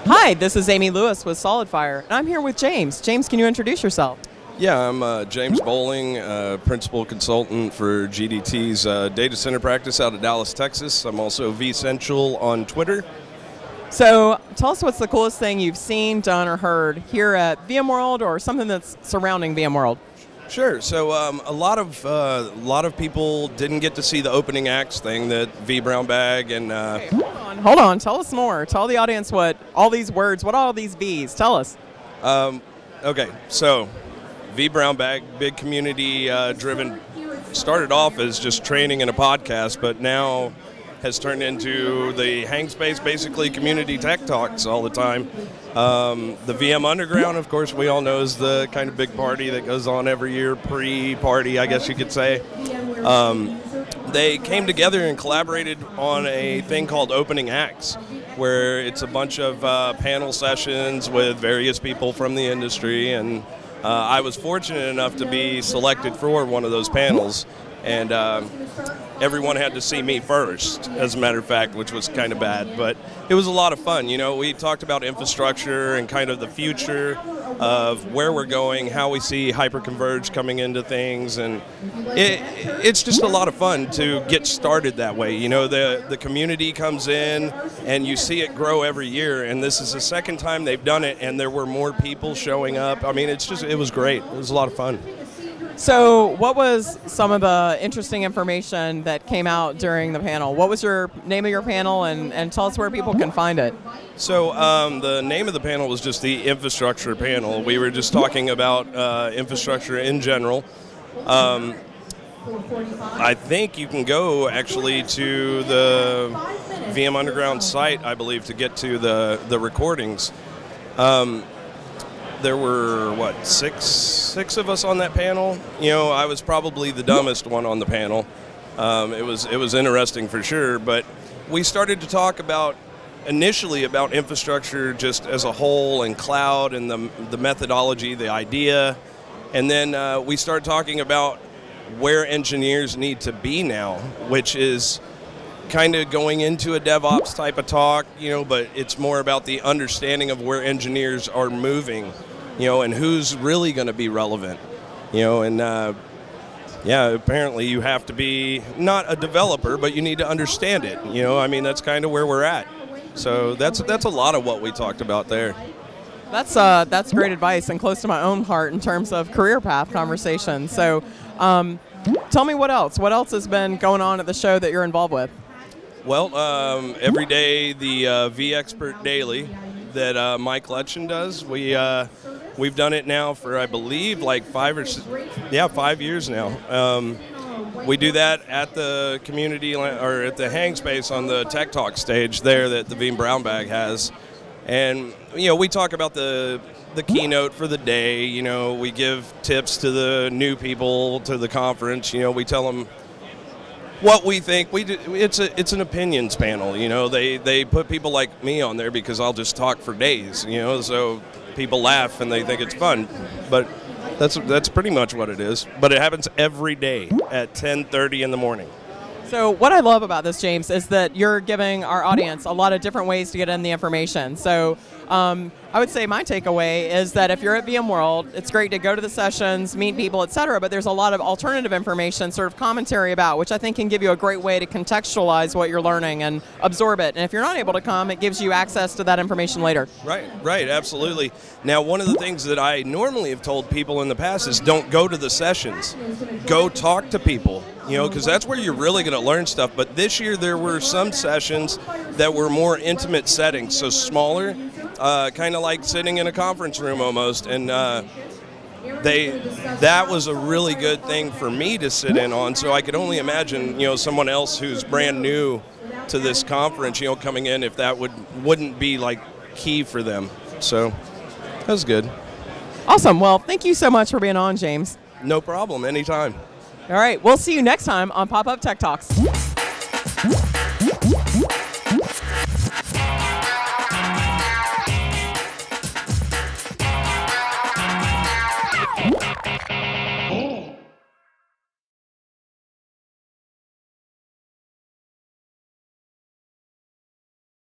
Hi, this is Amy Lewis with SolidFire, and I'm here with James. James, can you introduce yourself? Yeah, I'm James Bowling, Principal Consultant for GDT's data center practice out of Dallas, Texas. I'm also vCentral on Twitter. So tell us what's the coolest thing you've seen, done, or heard here at VMworld, or something that's surrounding VMworld. Sure. So a lot of people didn't get to see the opening acts thing that Brownbag and. Hey, hold on. Tell us more. Tell the audience what all these words, what all these V's. Tell us. Okay. So Brownbag, big community driven. Started off as just training and a podcast, but now has turned into the hang space, basically community tech talks all the time. The VM Underground, of course, we all know is the kind of big party that goes on every year, pre-party, I guess you could say. They came together and collaborated on a thing called Opening Acts, where it's a bunch of panel sessions with various people from the industry, and I was fortunate enough to be selected for one of those panels. And everyone had to see me first, as a matter of fact, which was kind of bad. But it was a lot of fun. You know, we talked about infrastructure and kind of the future of where we're going, how we see hyperconverged coming into things. And it's just a lot of fun to get started that way. You know, the community comes in and you see it grow every year. And this is the second time they've done it, and there were more people showing up. I mean, it was great. It was a lot of fun. So what was some of the interesting information that came out during the panel? What was your name of your panel, and tell us where people can find it? So the name of the panel was just the infrastructure panel. We were just talking about infrastructure in general. I think you can go actually to the VM Underground site, I believe, to get to the recordings. There were, what, six of us on that panel. You know, I was probably the dumbest one on the panel. It was interesting for sure, but we started to talk initially about infrastructure just as a whole and cloud and the methodology, the idea, and then we started talking about where engineers need to be now, which is kind of going into a DevOps type of talk, you know, but it's more about the understanding of where engineers are moving, you know, and who's really going to be relevant, you know, and yeah, apparently you have to be not a developer, but you need to understand it, you know. I mean, that's kind of where we're at. So that's a lot of what we talked about there. That's great advice and close to my own heart in terms of career path conversation. So tell me what else has been going on at the show that you're involved with? Well, every day the vExpert Daily that Mike Letchin does, we've done it now for, I believe, like 5 years now. We do that at the community, or at the hang space on the Tech Talk stage there that the Brownbag has. And, you know, we talk about the keynote for the day. You know, we give tips to the new people to the conference. You know, we tell them what we think. It's an opinions panel. You know, they put people like me on there because I'll just talk for days. You know, so people laugh and they think it's fun, but that's pretty much what it is. But it happens every day at 10:30 in the morning. So what I love about this, James, is that you're giving our audience a lot of different ways to get in the information. So I would say my takeaway is that if you're at VMworld, it's great to go to the sessions, meet people, etc., but there's a lot of alternative information, sort of commentary about, which I think can give you a great way to contextualize what you're learning and absorb it. And if you're not able to come, it gives you access to that information later. Right, absolutely. Now, one of the things that I normally have told people in the past is don't go to the sessions. Go talk to people, you know, because that's where you're really going to learn stuff. But this year there were some sessions that were more intimate settings, so smaller, kind of like sitting in a conference room almost, and that was a really good thing for me to sit in on. So I could only imagine, you know, someone else who's brand new to this conference, you know, coming in, if that wouldn't be like key for them. So that was good. Awesome. Well, thank you so much for being on, James. No problem. Anytime. All right. We'll see you next time on Pop-Up Tech Talks.